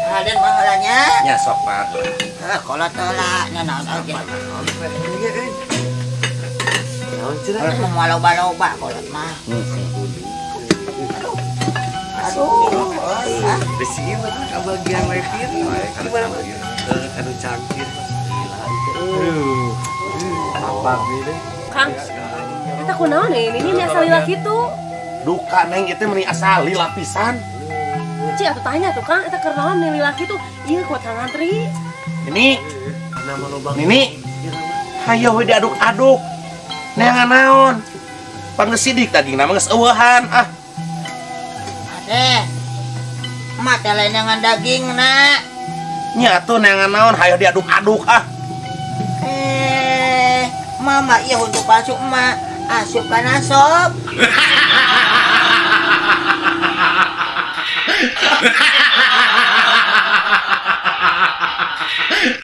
Raden bahalanya. Nya sok mah. Kolot heula nya naon aja. Naon cenah? Mau loba-loba kolot mah. Aduh. Besi mah kabagian lepir. Gimana? Anu cangkir. Apa gitu? Kang, kita kunaon ini asal lila gitu. Duka neng itu meni asali lapisan. Ci atuh tanya tuh Kang, eta keur naon nih lila gitu. Ieu kuat ngantri. Ini Nama lobang. Nini, hayo we diaduk-aduk. Neangan naon. Panggesidik daging nama geus eueuhan ah. Ade. Emak teh lain dengan daging nak. Nya atuh neangan naon hayo diaduk-aduk ah. Mama iya untuk masuk emak. Asup kan asop.